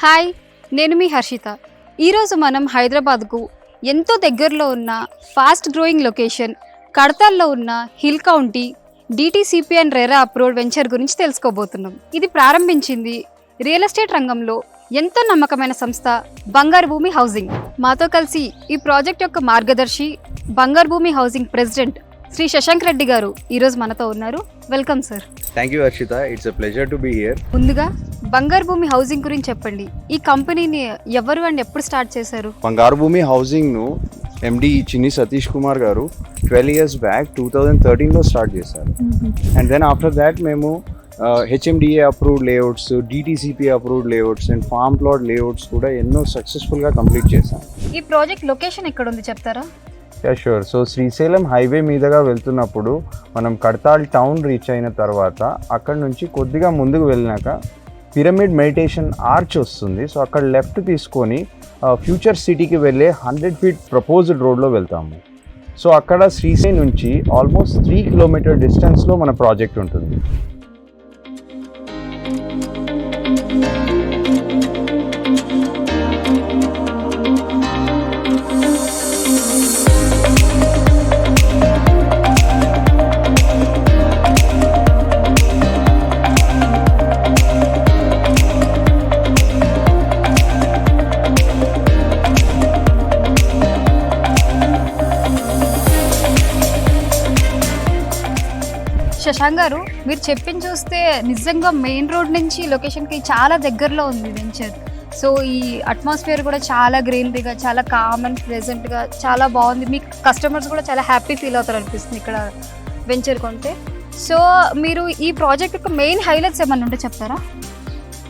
Hi, నేను మీ హర్షిత. ఈరోజు మనం హైదరాబాద్కు ఎంతో దగ్గరలో ఉన్న ఫాస్ట్ గ్రోయింగ్ లొకేషన్ కడతాల్లో ఉన్న hill county DTCP and RERA approved venture గురించి తెలుసుకోబోతున్నాం. ఇది ప్రారంభించింది రియల్ ఎస్టేట్ రంగంలో ఎంతో నమ్మకమైన సంస్థ బంగారు భూమి హౌసింగ్. మాతో కలిసి ఈ ప్రాజెక్ట్ యొక్క మార్గదర్శి బంగారు భూమి హౌసింగ్ ప్రెసిడెంట్ శ్రీ శశాంక్ రెడ్డి గారు ఈరోజు మనతో ఉన్నారు. Welcome sir. Thank you Harshita, it's a pleasure to be here. ముందుగా బంగారు భూమి హౌసింగ్ గురించి చెప్పండి. ఈ కంపెనీని ఎవరు అండ్ ఎప్పుడు స్టార్ట్ చేశారు? బంగారు భూమి హౌసింగ్ను ఎండి చిన్ని సతీష్ కుమార్ గారు 12 years బ్యాక్ 2013లో స్టార్ట్ చేశారు. అండ్ దెన్ ఆఫ్టర్ దాట్ మేము HMDA approved layouts, DTCP approved layouts and farm plot layouts కూడా ఎన్నో సక్సెస్ఫుల్గా కంప్లీట్ చేశాం. ఈ ప్రాజెక్ట్ లొకేషన్ ఎక్కడ ఉంది చెప్తారా? Yeah sure. So Srisailam highway మీదుగా వెళ్తున్నప్పుడు మనం కడతాల్ టౌన్ రీచ్ అయిన తర్వాత అక్కడ నుంచి కొద్దిగా ముందుకు వెళ్ళినాక పిరమిడ్ మెడిటేషన్ ఆర్చ్ వస్తుంది. సో అక్కడ లెఫ్ట్ తీసుకొని ఫ్యూచర్ సిటీకి వెళ్ళే 100 feet ప్రపోజ్డ్ రోడ్లో వెళ్తాము. సో అక్కడ శ్రీశైలం నుంచి ఆల్మోస్ట్ 3 kilometer డిస్టెన్స్లో మన ప్రాజెక్ట్ ఉంటుంది. శశాంక్ గారు, మీరు చెప్పింది చూస్తే నిజంగా మెయిన్ రోడ్ నుంచి లొకేషన్కి చాలా దగ్గరలో ఉంది వెంచర్. సో ఈ అట్మాస్ఫియర్ కూడా చాలా గ్రీనరీగా, చాలా కామ్ అండ్ ప్లెజెంట్గా చాలా బాగుంది. మీ కస్టమర్స్ కూడా చాలా హ్యాపీ ఫీల్ అవుతారు అనిపిస్తుంది ఇక్కడ వెంచర్ కొంటే. సో మీరు ఈ ప్రాజెక్ట్ యొక్క మెయిన్ హైలైట్స్ ఏమన్నా ఉంటే చెప్తారా?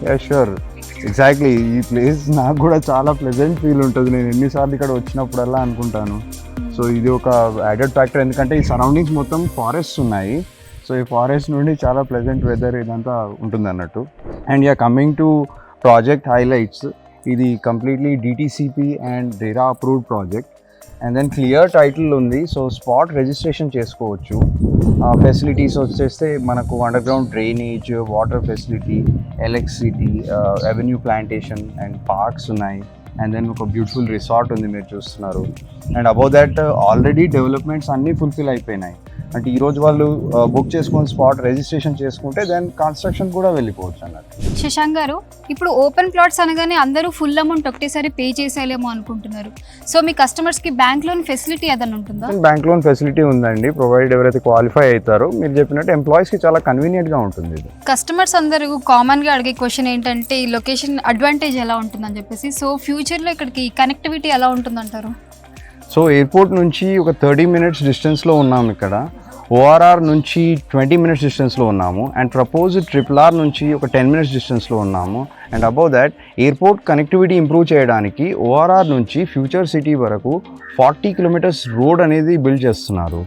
Yeah sure, exactly. ఈ ప్లేస్ నాకు కూడా చాలా ప్లెజెంట్ ఫీల్ ఉంటుంది. నేను ఎన్నిసార్లు ఇక్కడ వచ్చినప్పుడల్లా అనుకుంటాను. సో ఇది ఒక యాడెడ్ ఫ్యాక్టర్, ఎందుకంటే ఈ సరౌండింగ్స్ మొత్తం ఫారెస్ట్స్ ఉన్నాయి. సో ఈ ఫారెస్ట్ నుండి చాలా ప్లెజెంట్ వెదర్ ఇదంతా ఉంటుంది అన్నట్టు. And yeah, coming to project highlights, ఇది completely DTCP and RERA approved project. And then clear title ఉంది. సో స్పాట్ రిజిస్ట్రేషన్ చేసుకోవచ్చు. ఫెసిలిటీస్ వచ్చేస్తే మనకు underground drainage, water facility, electricity, avenue plantation and parks ఉన్నాయి. And then ఒక beautiful resort ఉంది, మీరు చూస్తున్నారు. And above that already developments అన్నీ ఫుల్ఫిల్ అయిపోయినాయి. అంటే ఈరోజు వాళ్ళు బుక్ చేసుకొని స్పాట్ రిజిస్ట్రేషన్ చేసుకుంటే దెన్ కన్స్ట్రక్షన్ కూడా వెళ్ళిపోవచ్చు అన్నట్టు. శశాంక్ గారు, ఇప్పుడు ఓపెన్ ప్లాట్స్ అనగానే అందరూ ఫుల్ అమౌంట్ ఒకటేసారి పే చేసేయాలేమో అనుకుంటున్నారు. సో మీ కస్టమర్స్కి బ్యాంక్ లోన్ ఫెసిలిటీ ఏదైనా ఉంటుందా? బ్యాంక్ లోన్ ఫెసిలిటీ ఉందండి, ప్రొవైడ్ ఎవరైతే క్వాలిఫై అవుతారో. మీరు చెప్పినట్టు ఎంప్లాయీస్కి చాలా కన్వీనియంట్గా ఉంటుంది ఇది. కస్టమర్స్ అందరూ కామన్గా అడిగే క్వశ్చన్ ఏంటంటే ఈ లొకేషన్ అడ్వాంటేజ్ ఎలా ఉంటుందని చెప్పేసి. సో ఫ్యూచర్లో ఇక్కడికి కనెక్టివిటీ ఎలా ఉంటుందంటారు? సో ఎయిర్పోర్ట్ నుంచి ఒక 30 minutes డిస్టెన్స్లో ఉన్నాము ఇక్కడ. ఓఆర్ఆర్ నుంచి 20 minutes డిస్టెన్స్లో ఉన్నాము. అండ్ ప్రపోజ్డ్ RRR నుంచి ఒక 10 minutes డిస్టెన్స్లో ఉన్నాము. And above that airport connectivity improve చేయడానికి ఓఆర్ఆర్ నుంచి ఫ్యూచర్ సిటీ వరకు 40 kilometers రోడ్ అనేది బిల్డ్ చేస్తున్నారు.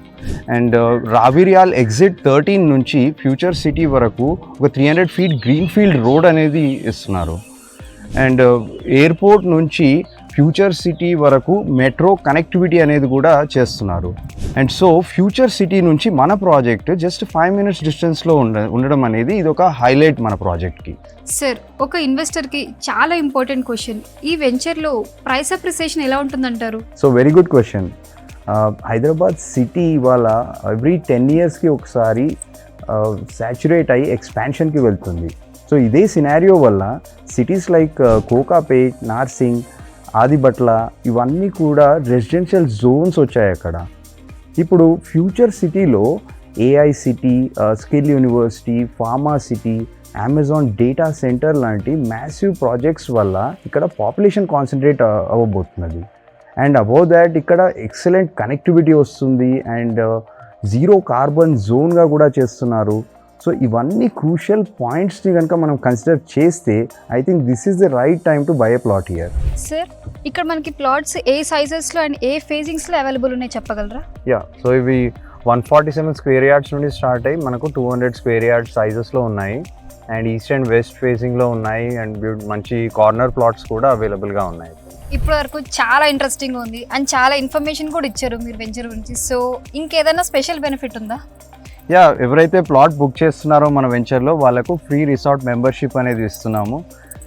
అండ్ రావిరియాల్ ఎగ్జిట్ 13 నుంచి ఫ్యూచర్ సిటీ వరకు ఒక 300 feet గ్రీన్ ఫీల్డ్ రోడ్ అనేది ఇస్తున్నారు. అండ్ ఎయిర్పోర్ట్ నుంచి ఫ్యూచర్ సిటీ వరకు మెట్రో కనెక్టివిటీ అనేది కూడా చేస్తున్నారు. అండ్ సో ఫ్యూచర్ సిటీ నుంచి మన ప్రాజెక్ట్ జస్ట్ 5 minutes డిస్టెన్స్లో ఉండడం అనేది ఇది ఒక హైలైట్ మన ప్రాజెక్ట్కి. సార్, ఒక ఇన్వెస్టర్కి చాలా ఇంపార్టెంట్ క్వశ్చన్, ఈ వెంచర్లో ప్రైస్ అప్రిసియేషన్ ఎలా ఉంటుందంటారు? So very good question. Hyderabad city ఇవాళ ఎవ్రీ 10 yearsకి ఒకసారి సాచురేట్ అయ్యి ఎక్స్పాన్షన్కి వెళ్తుంది. సో ఇదే సినారియో వల్ల సిటీస్ లైక్ కోకాపేట్, నార్సింగ్, ఆదిబట్ల ఇవన్నీ కూడా రెసిడెన్షియల్ జోన్స్ వచ్చాయి అక్కడ. ఇప్పుడు ఫ్యూచర్ సిటీలో AI city, skill university, pharma city, Amazon data centre లాంటి మ్యాసివ్ ప్రాజెక్ట్స్ వల్ల ఇక్కడ పాపులేషన్ కాన్సన్ట్రేట్ అవ్వబోతున్నది. అండ్ అబౌవ్ దాట్ ఇక్కడ ఎక్సలెంట్ కనెక్టివిటీ వస్తుంది. అండ్ జీరో కార్బన్ జోన్గా కూడా చేస్తున్నారు. సో ఇవన్నీ క్రూషియల్ పాయింట్స్ని కనుక మనం కన్సిడర్ చేస్తే I think this is the right time to buy a plot here. Sir, ఇక్కడ మనకి ప్లాట్స్ ఏ సైజెస్లో అండ్ ఏ ఫేజింగ్స్లో అవైలబుల్ ఉన్నాయి చెప్పగలరా? యా, సో ఇవి 147 square yards నుండి స్టార్ట్ అయ్యి మనకు 200 square yards సైజెస్లో ఉన్నాయి. అండ్ ఈస్ట్ అండ్ వెస్ట్ ఫేసింగ్లో ఉన్నాయి. అండ్ మంచి కార్నర్ ప్లాట్స్ కూడా అవైలబుల్గా ఉన్నాయి. ఇప్పటి వరకు చాలా ఇంట్రెస్టింగ్ ఉంది అండ్ చాలా ఇన్ఫర్మేషన్ కూడా ఇచ్చారు మీరు వెంచర్ గురించి. సో ఇంకేదైనా స్పెషల్ బెనిఫిట్ ఉందా? యా, ఎవరైతే ప్లాట్ బుక్ చేస్తున్నారో మన వెంచర్లో వాళ్ళకు ఫ్రీ రిసార్ట్ మెంబర్షిప్ అనేది ఇస్తున్నాము.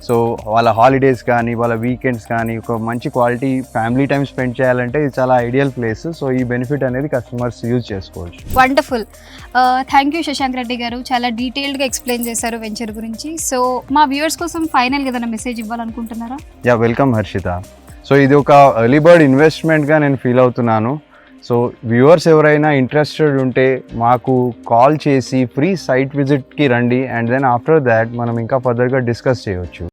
సో వాళ్ళ హాలిడేస్ కానీ వాళ్ళ వీకెండ్స్ కానీ ఒక మంచి క్వాలిటీ ఫ్యామిలీ టైం స్పెండ్ చేయాలంటే ఇది చాలా ఐడియల్ ప్లేస్. సో ఈ బెనిఫిట్ అనేది కస్టమర్స్ యూజ్ చేసుకోవచ్చు. Wonderful. Thank you Shashank Reddy గారు, చాలా డీటెయిల్డ్గా ఎక్స్ప్లెయిన్ చేశారు వెంచర్ గురించి. సో మా వ్యూవర్స్ కోసం ఫైనల్గా ఏదైనా మెసేజ్ ఇవ్వాలనుకుంటున్నారా? Yeah, welcome Harshitha. సో ఇది ఒక ఎర్లీ బర్డ్ ఇన్వెస్ట్మెంట్గా నేను ఫీల్ అవుతున్నాను. సో వ్యూవర్స్ ఎవరైనా ఇంట్రెస్టెడ్ ఉంటే మాకు కాల్ చేసి ఫ్రీ సైట్ విజిట్కి రండి, అండ్ దెన్ ఆఫ్టర్ దాట్ మనం ఇంకా ఫర్దర్గా డిస్కస్ చేయవచ్చు.